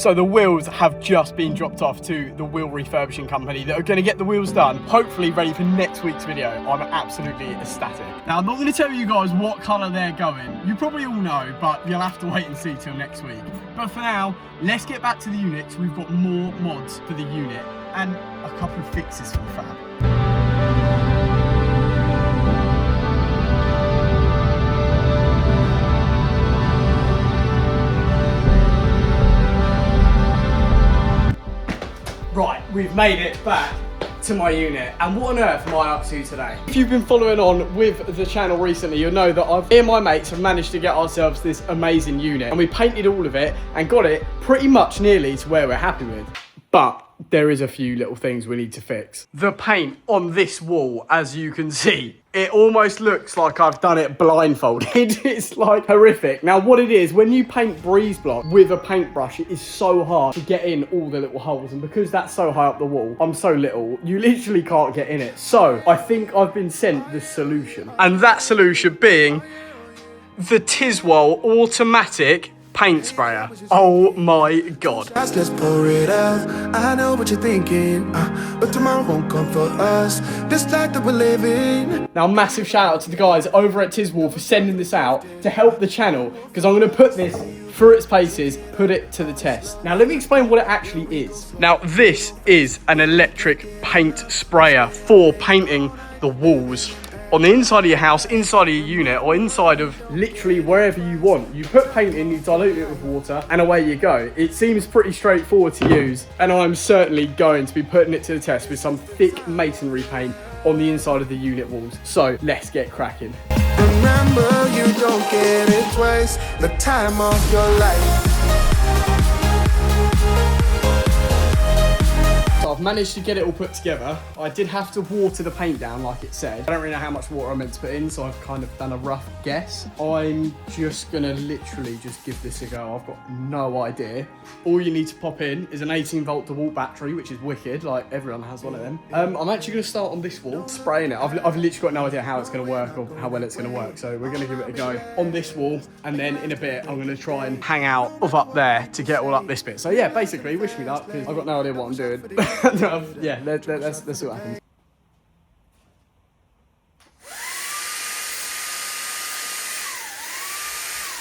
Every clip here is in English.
So the wheels have just been dropped off to the wheel refurbishing company that are going to get the wheels done, hopefully ready for next week's video. I'm absolutely ecstatic. Now, I'm not going to tell you guys what colour they're going. You probably all know, but you'll have to wait and see till next week. But for now, let's get back to the units. We've got more mods for the unit and a couple of fixes for the Fab. Right, we've made it back to my unit, and what on earth am I up to today? If you've been following on with the channel recently, you'll know that me and my mates have managed to get ourselves this amazing unit, and we painted all of it and got it pretty much nearly to where we're happy with. But there is a few little things we need to fix. The paint on this wall, as you can see, it almost looks like I've done it blindfolded. It's like horrific. Now what it is, when you paint breeze block with a paintbrush, it is so hard to get in all the little holes. And because that's so high up the wall, I'm so little, you literally can't get in it. So I think I've been sent the solution. And that solution being the Tiswall automatic paint sprayer. Oh my god. Let's pour it out. I know what you're thinking, but tomorrow won't come for us. This life that we're living. Now, massive shout out to the guys over at Tiswall for sending this out to help the channel, because I'm going to put this through its paces, put it to the test. Now, let me explain what it actually is. Now, this is an electric paint sprayer for painting the walls on the inside of your house, inside of your unit, or inside of literally wherever you want. You put paint in, you dilute it with water, and away you go. It seems pretty straightforward to use, and I'm certainly going to be putting it to the test with some thick masonry paint on the inside of the unit walls. So let's get cracking. Remember, you don't get it twice. The time of your life. I've managed to get it all put together. I did have to water the paint down like it said. I don't really know how much water I meant to put in, so I've kind of done a rough guess. I'm just gonna literally just give this a go. I've got no idea. All you need to pop in is an 18-volt DeWalt battery, which is wicked, like everyone has one of them. I'm actually gonna start on this wall, spraying it. I've literally got no idea how it's gonna work or how well it's gonna work, so we're gonna give it a go on this wall, and then in a bit I'm gonna try and hang out of up there to get all up this bit. So yeah, basically, wish me luck, because I've got no idea what I'm doing. Yeah, let's see what happens.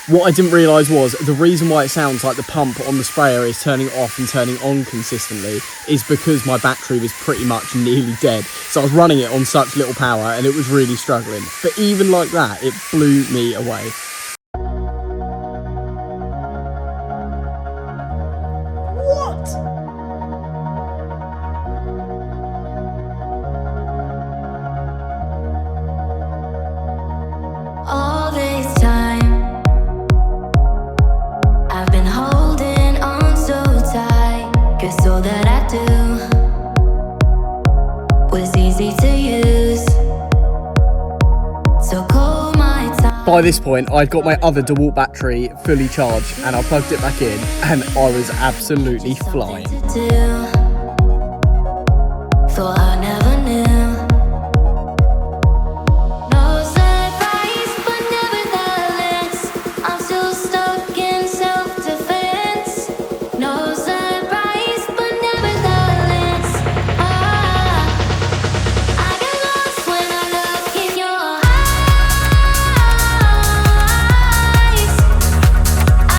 What I didn't realise was the reason why it sounds like the pump on the sprayer is turning off and turning on consistently is because my battery was pretty much nearly dead. So I was running it on such little power and it was really struggling. But even like that, it blew me away. All this time I've been holding on so tight, 'cause all that I do was easy to use. So call my time. By this point, I'd got my other DeWalt battery fully charged and I plugged it back in and I was absolutely flying. Thought I never knew.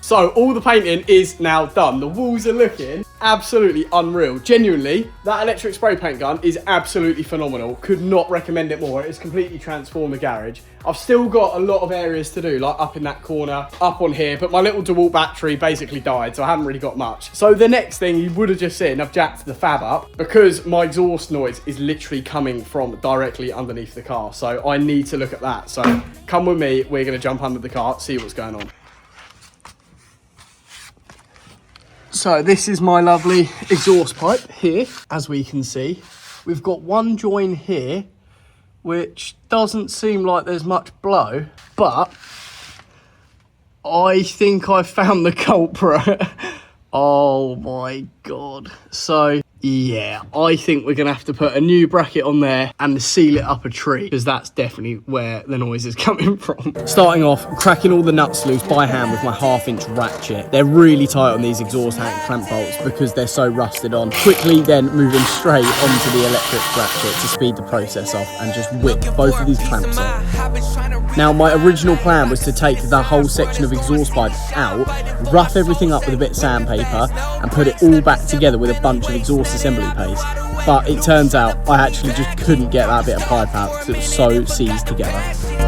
So all the painting is now done. The walls are looking absolutely unreal. Genuinely, that electric spray paint gun is absolutely phenomenal. Could not recommend it more. It's completely transformed the garage. I've still got a lot of areas to do, like up in that corner, up on here, but my little DeWalt battery basically died, so I haven't really got much. So the next thing you would have just seen, I've jacked the Fab up because my exhaust noise is literally coming from directly underneath the car. So I need to look at that. So come with me, we're gonna jump under the car, see what's going on. So this is my lovely exhaust pipe here, as we can see. We've got one join here, which doesn't seem like there's much blow, but I think I found the culprit. Oh my God. So Yeah, I think we're going to have to put a new bracket on there and seal it up a tree, because that's definitely where the noise is coming from. Starting off, cracking all the nuts loose by hand with my 1/2-inch ratchet. They're really tight on these exhaust tank clamp bolts because they're so rusted on. Quickly then moving straight onto the electric ratchet to speed the process off and just whip both of these clamps off. Now, my original plan was to take the whole section of exhaust pipe out, rough everything up with a bit of sandpaper and put it all back together with a bunch of exhaust assembly paste. But it turns out I actually just couldn't get that bit of pipe out because it was so seized together.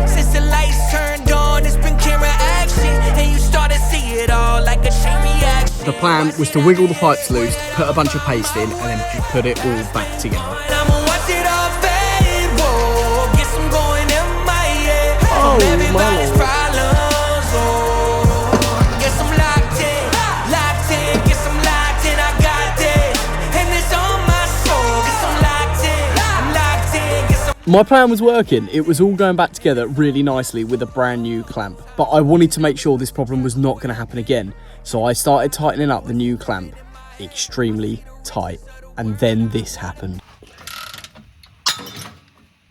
Since the lights turned on, it's been camera action, and you start to see it all like a chain reaction. The plan was to wiggle the pipes loose, put a bunch of paste in, and then just put it all back together. I'ma watch it all fade, whoa, get some going in my head. Oh, From everybody's my Lord. problems, oh. Get some locked in, get some locked in, I got this. And it's on my soul, get some locked in, I'm locked in, get some. My plan was working. It was all going back together really nicely with a brand new clamp. But I wanted to make sure this problem was not going to happen again. So I started tightening up the new clamp extremely tight. And then this happened.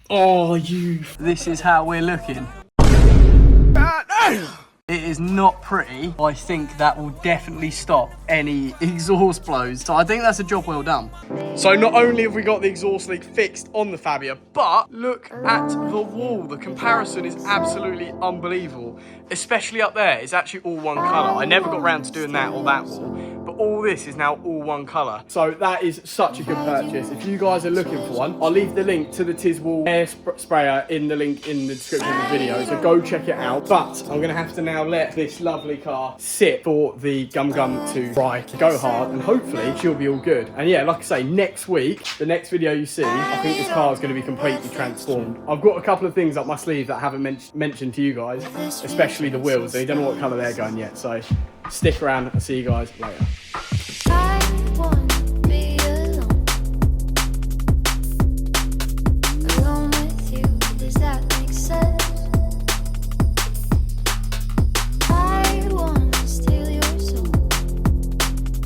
Oh, this is how we're looking. It is not pretty. I think that will definitely stop any exhaust blows. So I think that's a job well done. So not only have we got the exhaust leak fixed on the Fabia, but look at the wall. The comparison is absolutely unbelievable. Especially up there, it's actually all one colour. I never got around to doing that or that wall, but all this is now all one colour. So that is such a good purchase. If you guys are looking for one, I'll leave the link to the Tiswall air sprayer in the link in the description of the video, so go check it out. But I'm gonna have to now let this lovely car sit for the Gum Gum to dry, go hard, and hopefully she'll be all good. And yeah, like I say, next week, the next video you see, I think this car is gonna be completely transformed. I've got a couple of things up my sleeve that I haven't mentioned to you guys, especially the wheels. So you don't know what colour they're going yet, so stick around. I'll see you guys later.